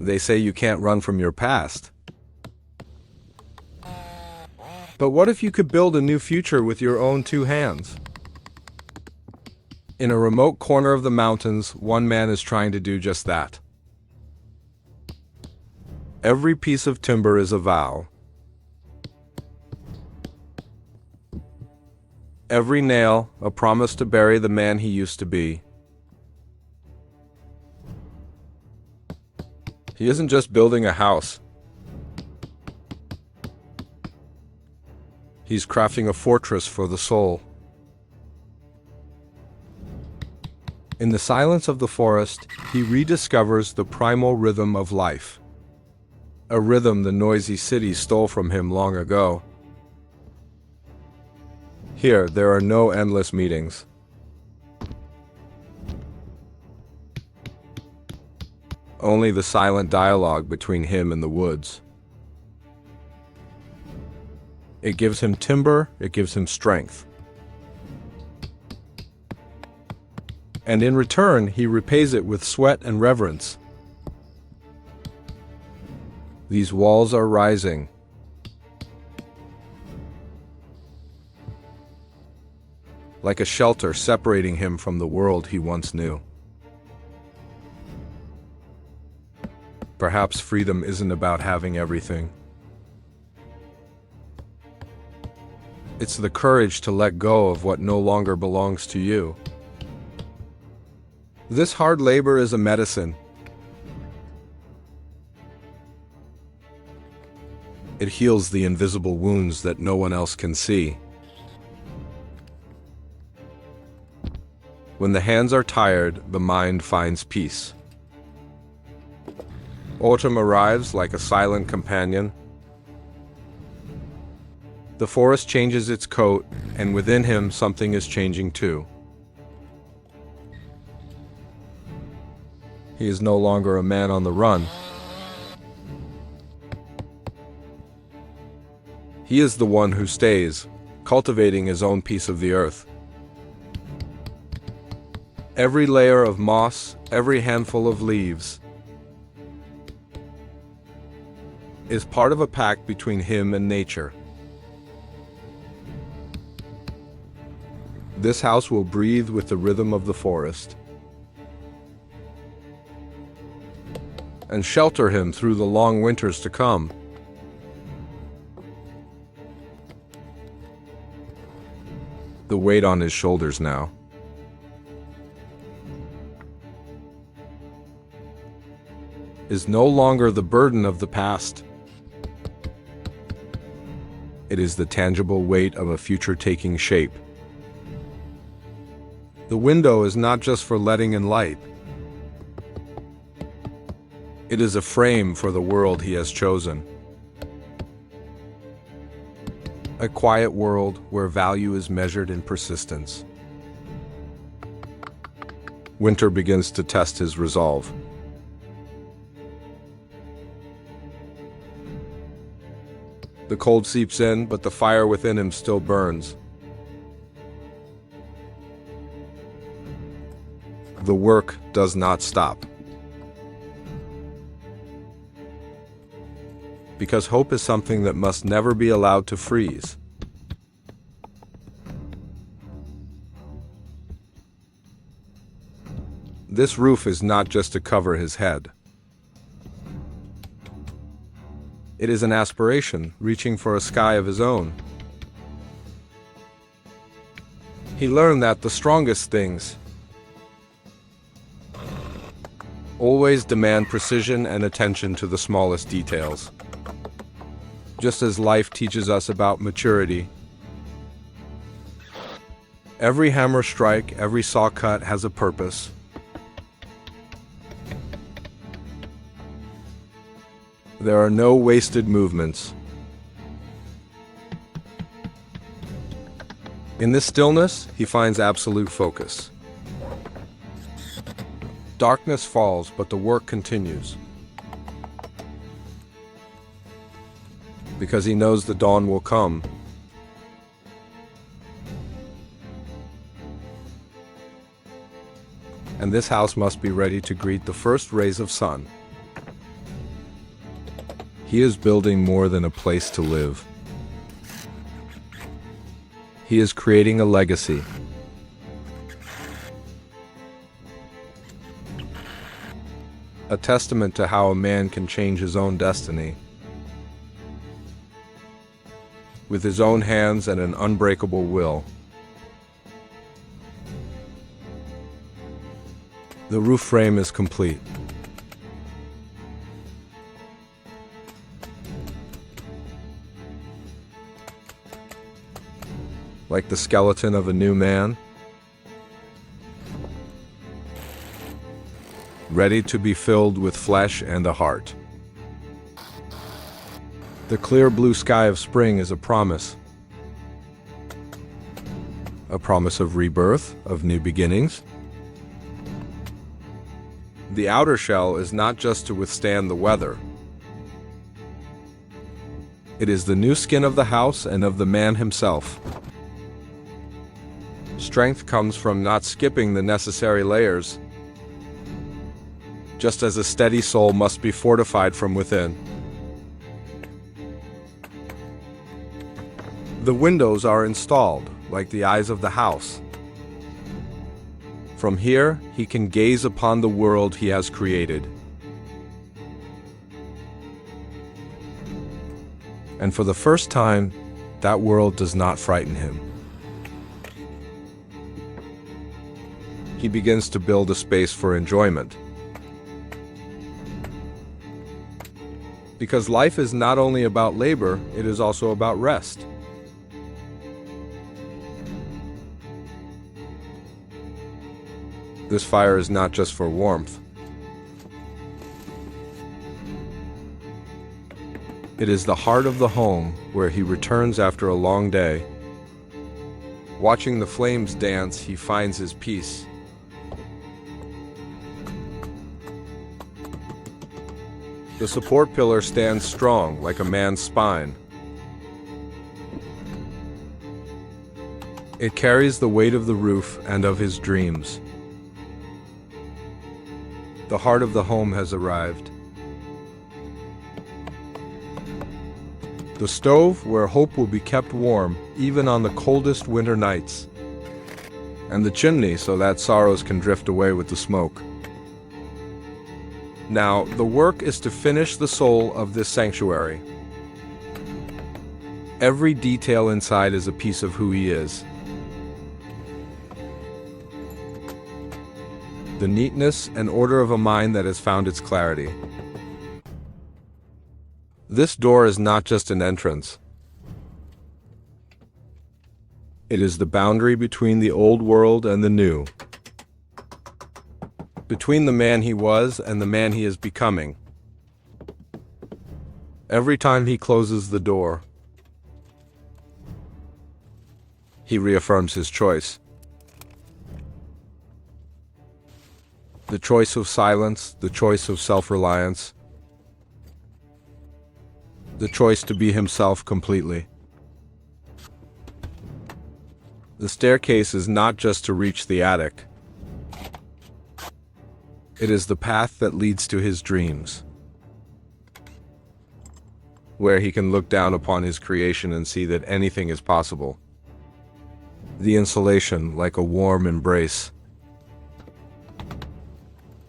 They say you can't run from your past. But what if you could build a new future with your own two hands? In a remote corner of the mountains, one man is trying to do just that. Every piece of timber is a vow. Every nail, a promise to bury the man he used to be. He isn't just building a house. He's crafting a fortress for the soul. In the silence of the forest, he rediscovers the primal rhythm of life. A rhythm the noisy city stole from him long ago. Here, there are no endless meetings. Only the silent dialogue between him and the woods. It gives him timber, it gives him strength. And in return, he repays it with sweat and reverence. These walls are rising. Like a shelter separating him from the world he once knew. Perhaps freedom isn't about having everything. It's the courage to let go of what no longer belongs to you. This hard labor is a medicine. It heals the invisible wounds that no one else can see. When the hands are tired, the mind finds peace. Autumn arrives like a silent companion. The forest changes its coat, and within him something is changing too. He is no longer a man on the run. He is the one who stays, cultivating his own piece of the earth. Every layer of moss, every handful of leaves, is part of a pact between him and nature. This house will breathe with the rhythm of the forest and shelter him through the long winters to come. The weight on his shoulders now is no longer the burden of the past. It is the tangible weight of a future taking shape. The window is not just for letting in light. It is a frame for the world he has chosen. A quiet world where value is measured in persistence. Winter begins to test his resolve. The cold seeps in, but the fire within him still burns. The work does not stop. Because hope is something that must never be allowed to freeze. This roof is not just to cover his head. It is an aspiration, reaching for a sky of his own. He learned that the strongest things always demand precision and attention to the smallest details. Just as life teaches us about maturity. Every hammer strike, every saw cut has a purpose. There are no wasted movements. In this stillness, he finds absolute focus. Darkness falls, but the work continues. Because he knows the dawn will come. And this house must be ready to greet the first rays of sun. He is building more than a place to live. He is creating a legacy. A testament to how a man can change his own destiny. With his own hands and an unbreakable will. The roof frame is complete. Like the skeleton of a new man, ready to be filled with flesh and a heart. The clear blue sky of spring is a promise of rebirth, of new beginnings. The outer shell is not just to withstand the weather. It is the new skin of the house and of the man himself. Strength comes from not skipping the necessary layers, just as a steady soul must be fortified from within. The windows are installed, like the eyes of the house. From here, he can gaze upon the world he has created. And for the first time, that world does not frighten him. He begins to build a space for enjoyment. Because life is not only about labor, it is also about rest. This fire is not just for warmth. It is the heart of the home where he returns after a long day. Watching the flames dance, he finds his peace. The support pillar stands strong like a man's spine. It carries the weight of the roof and of his dreams. The heart of the home has arrived. The stove where hope will be kept warm even on the coldest winter nights. And the chimney so that sorrows can drift away with the smoke. Now, the work is to finish the soul of this sanctuary. Every detail inside is a piece of who he is. The neatness and order of a mind that has found its clarity. This door is not just an entrance. It is the boundary between the old world and the new. Between the man he was and the man he is becoming. Every time he closes the door, he reaffirms his choice. The choice of silence, the choice of self-reliance, the choice to be himself completely. The staircase is not just to reach the attic. It is the path that leads to his dreams, where he can look down upon his creation and see that anything is possible. The insulation like a warm embrace.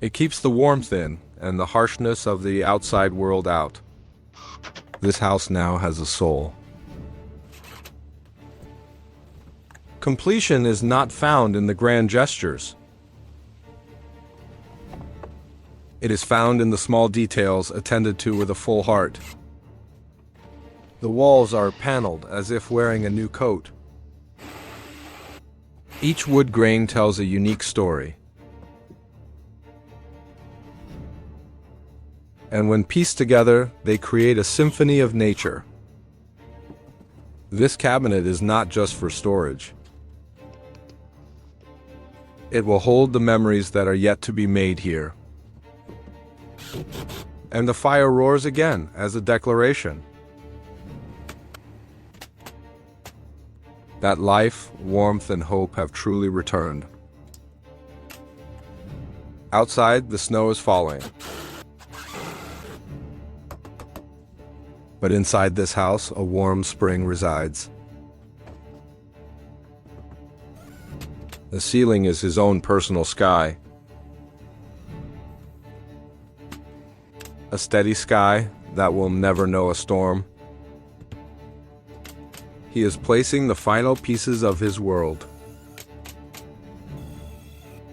It keeps the warmth in and the harshness of the outside world out. This house now has a soul. Completion is not found in the grand gestures. It is found in the small details attended to with a full heart. The walls are paneled as if wearing a new coat. Each wood grain tells a unique story. And when pieced together, they create a symphony of nature. This cabinet is not just for storage. It will hold the memories that are yet to be made here. And the fire roars again as a declaration that life, warmth, and hope have truly returned. Outside, the snow is falling. But inside this house, a warm spring resides. The ceiling is his own personal sky. A steady sky that will never know a storm. He is placing the final pieces of his world.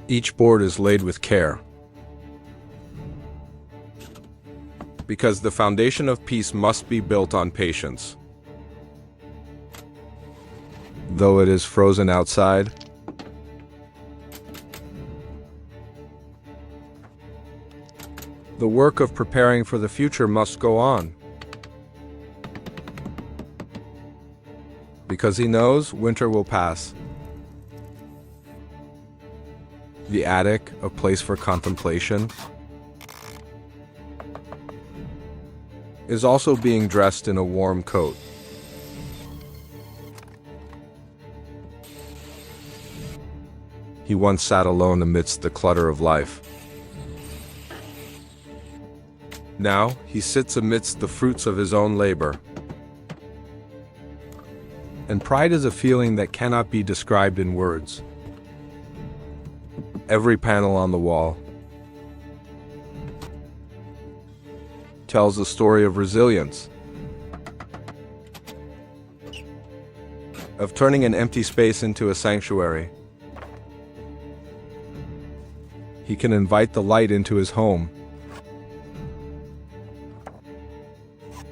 Each board is laid with care, because the foundation of peace must be built on patience. Though it is frozen outside, the work of preparing for the future must go on. Because he knows winter will pass. The attic, a place for contemplation, is also being dressed in a warm coat. He once sat alone amidst the clutter of life. Now he sits amidst the fruits of his own labor. And pride is a feeling that cannot be described in words. Every panel on the wall tells a story of resilience, of turning an empty space into a sanctuary. He can invite the light into his home,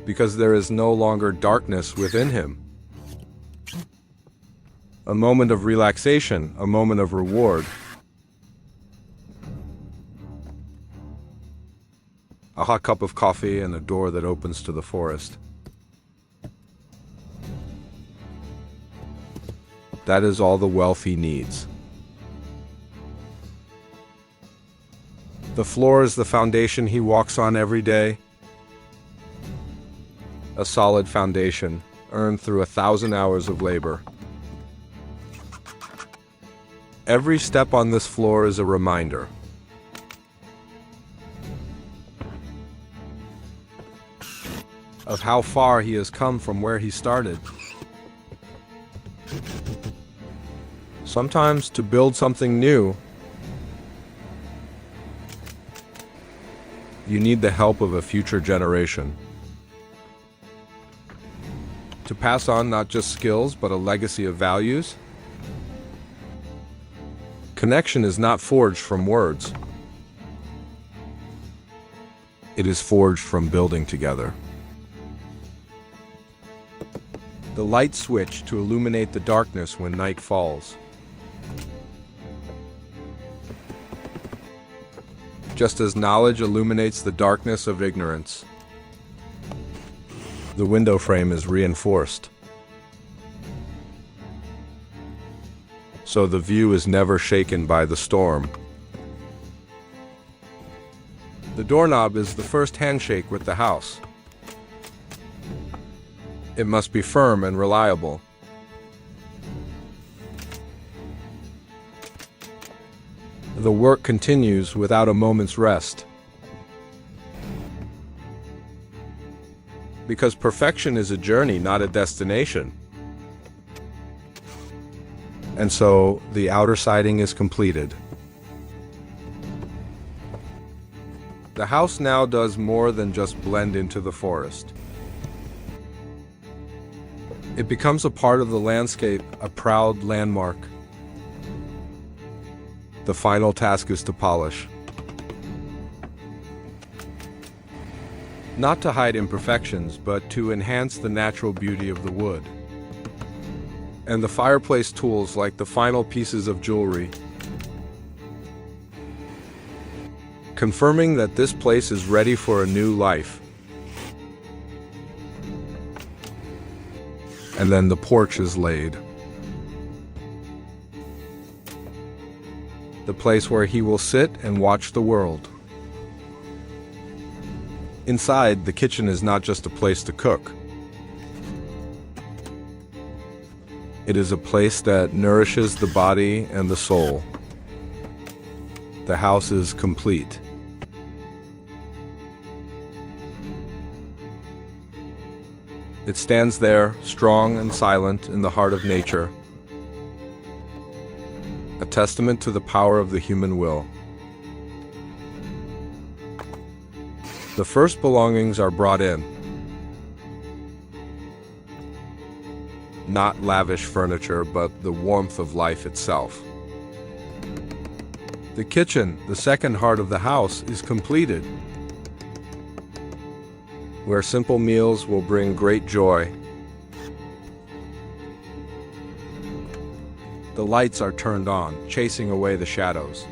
because there is no longer darkness within him. A moment of relaxation, a moment of reward. A hot cup of coffee and a door that opens to the forest. That is all the wealth he needs. The floor is the foundation he walks on every day. A solid foundation earned through 1,000 hours of labor. Every step on this floor is a reminder. Of how far he has come from where he started. Sometimes to build something new, you need the help of a future generation. To pass on not just skills, but a legacy of values. Connection is not forged from words. It is forged from building together. The light switch to illuminate the darkness when night falls. Just as knowledge illuminates the darkness of ignorance, the window frame is reinforced, so the view is never shaken by the storm. The doorknob is the first handshake with the house. It must be firm and reliable. The work continues without a moment's rest. Because perfection is a journey, not a destination. And so the outer siding is completed. The house now does more than just blend into the forest. It becomes a part of the landscape, a proud landmark. The final task is to polish. Not to hide imperfections, but to enhance the natural beauty of the wood. And the fireplace tools like the final pieces of jewelry, confirming that this place is ready for a new life. And then the porch is laid. The place where he will sit and watch the world. Inside, the kitchen is not just a place to cook. It is a place that nourishes the body and the soul. The house is complete. It stands there, strong and silent in the heart of nature, a testament to the power of the human will. The first belongings are brought in. Not lavish furniture, but the warmth of life itself. The kitchen, the second heart of the house, is completed, where simple meals will bring great joy. The lights are turned on, chasing away the shadows.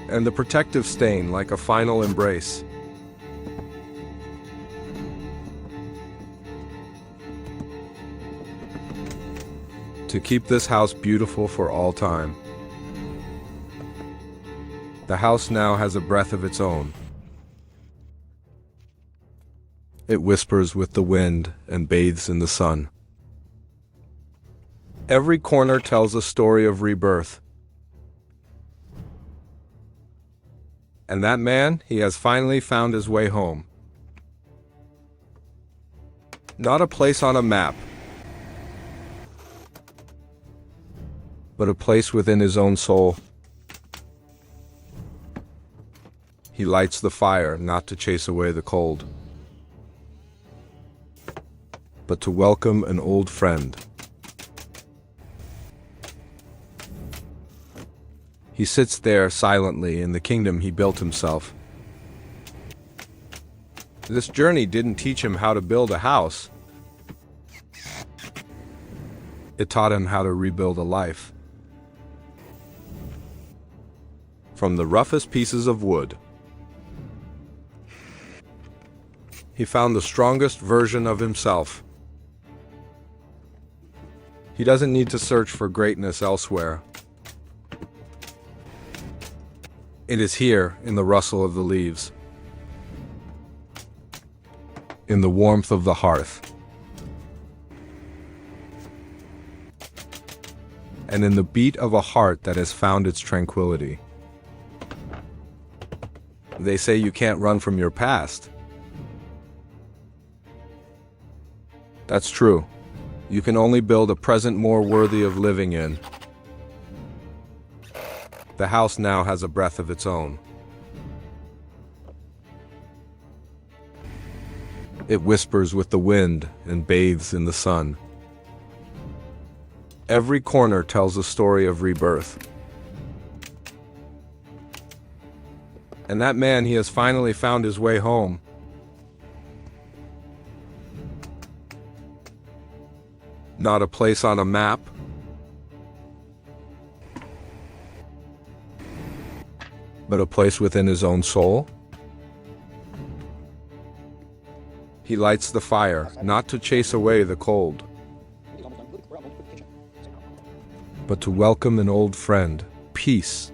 And the protective stain like a final embrace. To keep this house beautiful for all time. The house now has a breath of its own. It whispers with the wind and bathes in the sun. Every corner tells a story of rebirth. And that man, he has finally found his way home. Not a place on a map, but a place within his own soul. He lights the fire not to chase away the cold, but to welcome an old friend. He sits there silently in the kingdom he built himself. This journey didn't teach him how to build a house. It taught him how to rebuild a life. From the roughest pieces of wood, he found the strongest version of himself. He doesn't need to search for greatness elsewhere. It is here in the rustle of the leaves, in the warmth of the hearth, and in the beat of a heart that has found its tranquility. They say you can't run from your past. That's true. You can only build a present more worthy of living in. The house now has a breath of its own. It whispers with the wind and bathes in the sun. Every corner tells a story of rebirth. And that man, he has finally found his way home. Not a place on a map, but a place within his own soul. He lights the fire, not to chase away the cold, but to welcome an old friend, peace.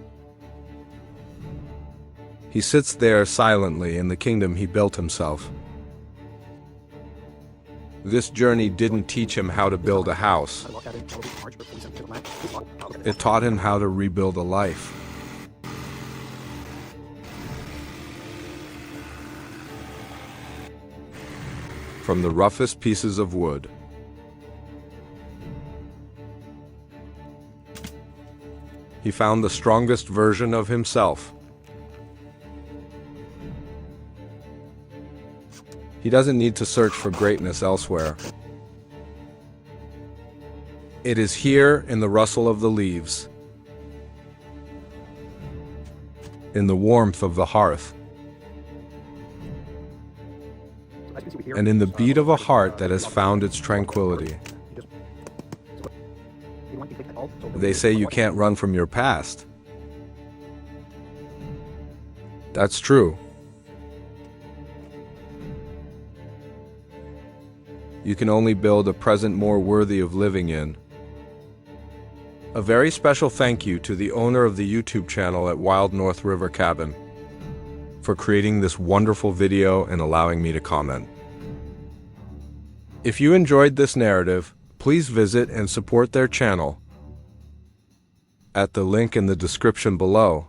He sits there silently in the kingdom he built himself. This journey didn't teach him how to build a house. It taught him how to rebuild a life. From the roughest pieces of wood, he found the strongest version of himself. He doesn't need to search for greatness elsewhere. It is here in the rustle of the leaves, in the warmth of the hearth, and in the beat of a heart that has found its tranquility. They say you can't run from your past. That's true. You can only build a present more worthy of living in. A very special thank you to the owner of the YouTube channel at Wild North River Cabin for creating this wonderful video and allowing me to comment. If you enjoyed this narrative, please visit and support their channel at the link in the description below.